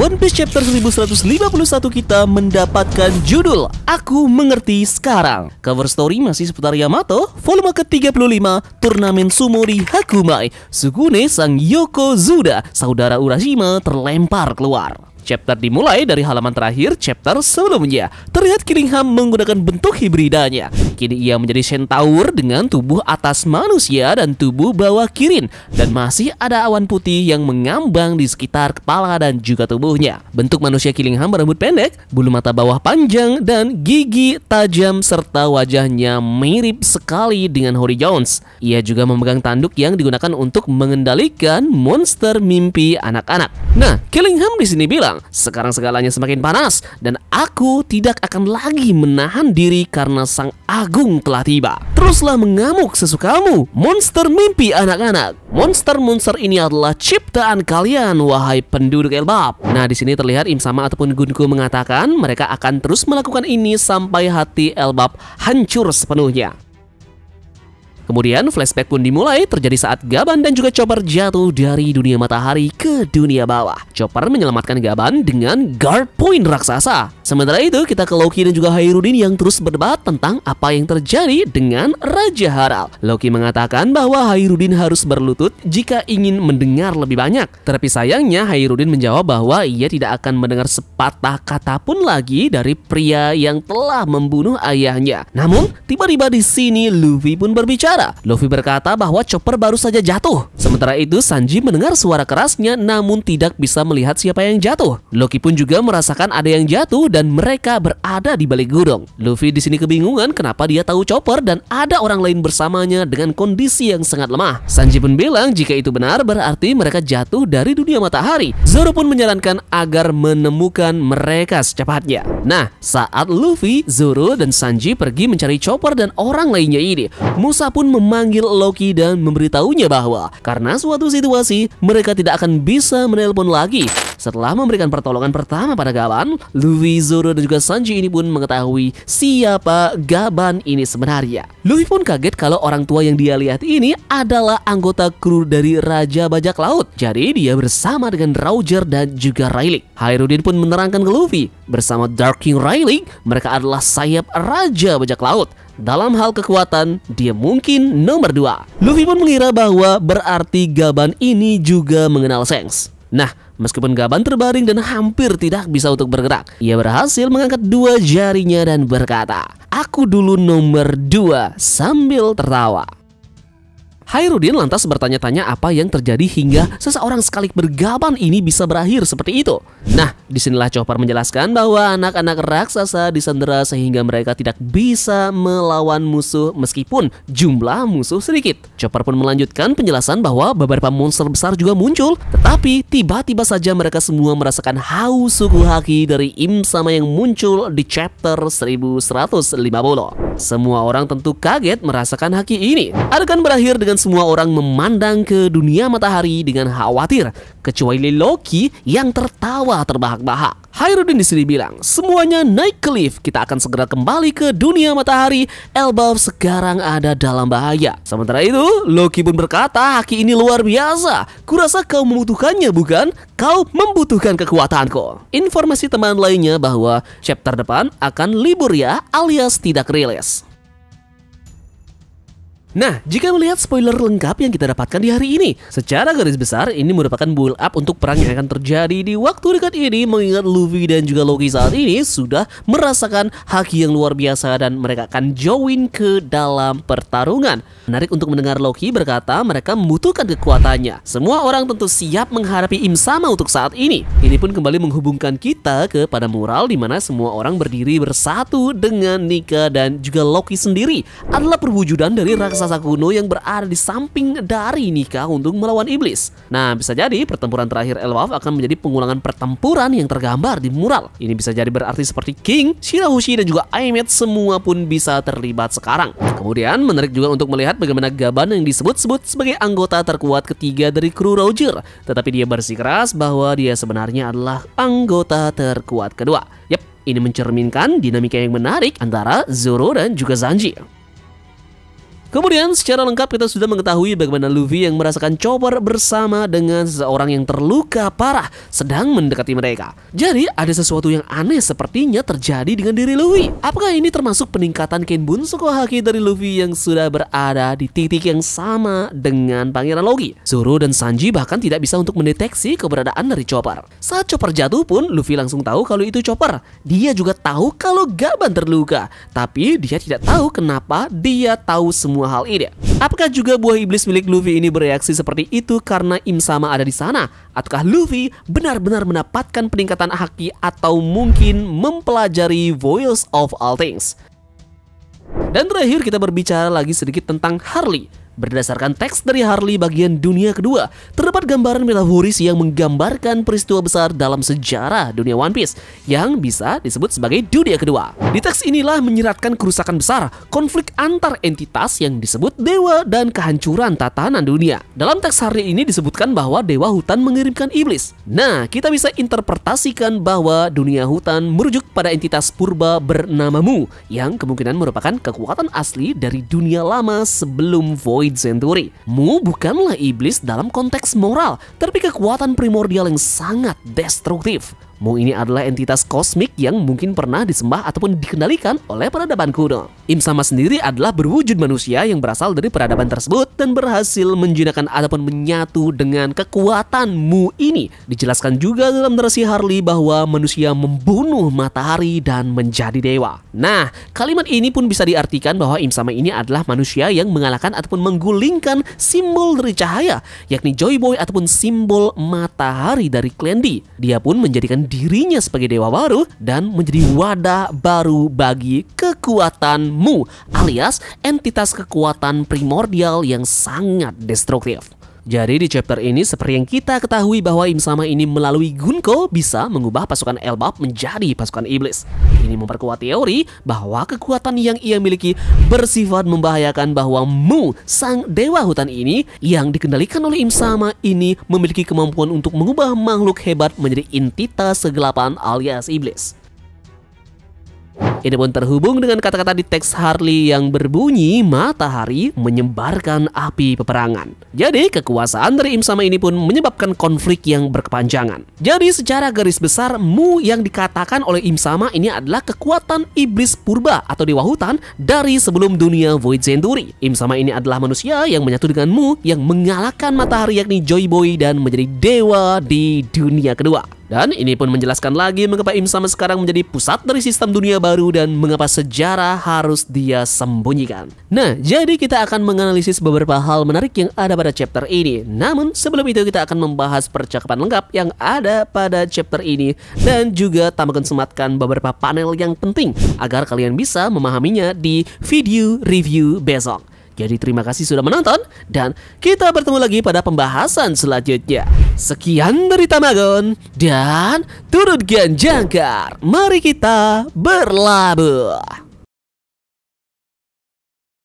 One Piece chapter 1151 kita mendapatkan judul Aku Mengerti Sekarang. Cover story masih seputar Yamato, volume ke-35, turnamen sumo di Hakumai. Sukune sang Yokozuna, saudara Urashima, terlempar keluar. Chapter dimulai dari halaman terakhir chapter sebelumnya. Terlihat Killingham menggunakan bentuk hibridanya. Kini ia menjadi centaur dengan tubuh atas manusia dan tubuh bawah Kirin. Dan masih ada awan putih yang mengambang di sekitar kepala dan juga tubuhnya. Bentuk manusia Killingham berambut pendek, bulu mata bawah panjang, dan gigi tajam serta wajahnya mirip sekali dengan Hori Jones. Ia juga memegang tanduk yang digunakan untuk mengendalikan monster mimpi anak-anak. Nah, Killingham di sini bilang, sekarang segalanya semakin panas dan aku tidak akan lagi menahan diri karena sang agung telah tiba. Teruslah mengamuk sesukamu, monster mimpi anak-anak. Monster-monster ini adalah ciptaan kalian, wahai penduduk Elbap. Nah, di sini terlihat Im Sama ataupun Gunku mengatakan mereka akan terus melakukan ini sampai hati Elbap hancur sepenuhnya. Kemudian flashback pun dimulai terjadi saat Gaban dan juga Chopper jatuh dari dunia matahari ke dunia bawah. Chopper menyelamatkan Gaban dengan guard point raksasa. Sementara itu kita ke Loki dan juga Hairudin yang terus berdebat tentang apa yang terjadi dengan Raja Harald. Loki mengatakan bahwa Hairudin harus berlutut jika ingin mendengar lebih banyak. Tapi sayangnya Hairudin menjawab bahwa ia tidak akan mendengar sepatah kata pun lagi dari pria yang telah membunuh ayahnya. Namun tiba-tiba di sini Luffy pun berbicara. Luffy berkata bahwa Chopper baru saja jatuh. Sementara itu Sanji mendengar suara kerasnya namun tidak bisa melihat siapa yang jatuh. Loki pun juga merasakan ada yang jatuh dan mereka berada di balik gunung. Luffy di sini kebingungan kenapa dia tahu Chopper dan ada orang lain bersamanya dengan kondisi yang sangat lemah. Sanji pun bilang jika itu benar berarti mereka jatuh dari dunia matahari. Zoro pun menyarankan agar menemukan mereka secepatnya. Nah, saat Luffy, Zoro, dan Sanji pergi mencari Chopper dan orang lainnya ini, Musa pun memanggil Loki dan memberitahunya bahwa karena suatu situasi mereka tidak akan bisa menelpon lagi. Setelah memberikan pertolongan pertama pada Gaban, Luffy, Zoro, dan juga Sanji ini pun mengetahui siapa Gaban ini sebenarnya. Luffy pun kaget kalau orang tua yang dia lihat ini adalah anggota kru dari Raja Bajak Laut. Jadi dia bersama dengan Roger dan juga Rayleigh. Hairudin pun menerangkan ke Luffy, bersama Dark King Rayleigh, mereka adalah sayap Raja Bajak Laut. Dalam hal kekuatan, dia mungkin nomor 2. Luffy pun mengira bahwa berarti Gaban ini juga mengenal Shanks. Nah, meskipun Gaban terbaring dan hampir tidak bisa untuk bergerak, ia berhasil mengangkat 2 jarinya dan berkata, "Aku dulu nomor 2," sambil tertawa. Hairudin lantas bertanya-tanya apa yang terjadi hingga seseorang sekali bergaban ini bisa berakhir seperti itu. Nah, disinilah Chopper menjelaskan bahwa anak-anak raksasa disandera sehingga mereka tidak bisa melawan musuh meskipun jumlah musuh sedikit. Chopper pun melanjutkan penjelasan bahwa beberapa monster besar juga muncul, tetapi tiba-tiba saja mereka semua merasakan haus suku haki dari Im Sama yang muncul di chapter 1150. Semua orang tentu kaget merasakan haki ini. Adegan berakhir dengan semua orang memandang ke dunia matahari dengan khawatir, kecuali Loki yang tertawa terbahak-bahak. Hairudin di sini bilang, semuanya naik ke lift, kita akan segera kembali ke dunia matahari. Elbaf sekarang ada dalam bahaya. Sementara itu, Loki pun berkata, haki ini luar biasa. Kurasa kau membutuhkannya, bukan? Kau membutuhkan kekuatanku. Informasi teman lainnya bahwa chapter depan akan libur ya, alias tidak rilis. Nah, jika melihat spoiler lengkap yang kita dapatkan di hari ini, secara garis besar ini merupakan build up untuk perang yang akan terjadi di waktu dekat ini, mengingat Luffy dan juga Loki saat ini sudah merasakan haki yang luar biasa dan mereka akan join ke dalam pertarungan. Menarik untuk mendengar Loki berkata mereka membutuhkan kekuatannya. Semua orang tentu siap menghadapi Im Sama untuk saat ini. Ini pun kembali menghubungkan kita kepada mural di mana semua orang berdiri bersatu dengan Nika dan juga Loki sendiri adalah perwujudan dari raksasa kuno yang berada di samping dari Nika untuk melawan iblis. Nah, bisa jadi pertempuran terakhir Elbaf akan menjadi pengulangan pertempuran yang tergambar di mural. Ini bisa jadi berarti seperti King, Shirahoshi, dan juga Aimet semua pun bisa terlibat sekarang. Kemudian menarik juga untuk melihat bagaimana Gaban yang disebut-sebut sebagai anggota terkuat ketiga dari kru Roger, tetapi dia bersikeras bahwa dia sebenarnya adalah anggota terkuat kedua. Yap, ini mencerminkan dinamika yang menarik antara Zoro dan juga Sanji. Kemudian secara lengkap kita sudah mengetahui bagaimana Luffy yang merasakan Chopper bersama dengan seseorang yang terluka parah sedang mendekati mereka. Jadi ada sesuatu yang aneh sepertinya terjadi dengan diri Luffy. Apakah ini termasuk peningkatan Kenbun Haki dari Luffy yang sudah berada di titik yang sama dengan Pangeran Logi? Zoro dan Sanji bahkan tidak bisa untuk mendeteksi keberadaan dari Chopper. Saat Chopper jatuh pun Luffy langsung tahu kalau itu Chopper. Dia juga tahu kalau Gaban terluka, tapi dia tidak tahu kenapa dia tahu semua hal ini. Apakah juga buah iblis milik Luffy ini bereaksi seperti itu karena Im Sama ada di sana? Ataukah Luffy benar-benar mendapatkan peningkatan haki atau mungkin mempelajari Voice of All Things? Dan terakhir kita berbicara lagi sedikit tentang Harley. Berdasarkan teks dari Harley bagian dunia kedua, terdapat gambaran metaforis yang menggambarkan peristiwa besar dalam sejarah dunia One Piece yang bisa disebut sebagai dunia kedua. Di teks inilah menyiratkan kerusakan besar, konflik antar entitas yang disebut dewa dan kehancuran tatanan dunia. Dalam teks Harley ini disebutkan bahwa dewa hutan mengirimkan iblis. Nah, kita bisa interpretasikan bahwa dunia hutan merujuk pada entitas purba bernama Mu yang kemungkinan merupakan kekuatan asli dari dunia lama sebelum Void Century. Mu bukanlah iblis dalam konteks moral, tapi kekuatan primordial yang sangat destruktif. Mu ini adalah entitas kosmik yang mungkin pernah disembah ataupun dikendalikan oleh peradaban kuno. Im Sama sendiri adalah berwujud manusia yang berasal dari peradaban tersebut dan berhasil menjinakkan ataupun menyatu dengan kekuatan Mu ini. Dijelaskan juga dalam narasi Harley bahwa manusia membunuh matahari dan menjadi dewa. Nah, kalimat ini pun bisa diartikan bahwa Im Sama ini adalah manusia yang mengalahkan ataupun menggulingkan simbol dari cahaya, yakni Joy Boy ataupun simbol matahari dari Clan D. Dia pun menjadikan dirinya sebagai dewa baru dan menjadi wadah baru bagi kekuatan Mu, alias entitas kekuatan primordial yang sangat destruktif. Jadi di chapter ini seperti yang kita ketahui bahwa Im Sama ini melalui Gunko bisa mengubah pasukan Elbap menjadi pasukan iblis. Ini memperkuat teori bahwa kekuatan yang ia miliki bersifat membahayakan bahwa Mu, sang dewa hutan ini yang dikendalikan oleh Im Sama ini memiliki kemampuan untuk mengubah makhluk hebat menjadi entitas kegelapan alias iblis. Ini pun terhubung dengan kata-kata di teks Harley yang berbunyi matahari menyebarkan api peperangan. Jadi kekuasaan dari Im Sama ini pun menyebabkan konflik yang berkepanjangan. Jadi secara garis besar Mu yang dikatakan oleh Im Sama ini adalah kekuatan iblis purba atau dewa hutan dari sebelum dunia Void Century. Im Sama ini adalah manusia yang menyatu dengan Mu yang mengalahkan matahari yakni Joy Boy dan menjadi dewa di dunia kedua. Dan ini pun menjelaskan lagi mengapa Im Sama sekarang menjadi pusat dari sistem dunia baru dan mengapa sejarah harus dia sembunyikan. Nah, jadi kita akan menganalisis beberapa hal menarik yang ada pada chapter ini. Namun sebelum itu kita akan membahas percakapan lengkap yang ada pada chapter ini dan juga tambahkan sematkan beberapa panel yang penting agar kalian bisa memahaminya di video review besok. Jadi terima kasih sudah menonton dan kita bertemu lagi pada pembahasan selanjutnya. Sekian dari Tamagon dan turunkan jangkar. Mari kita berlabuh.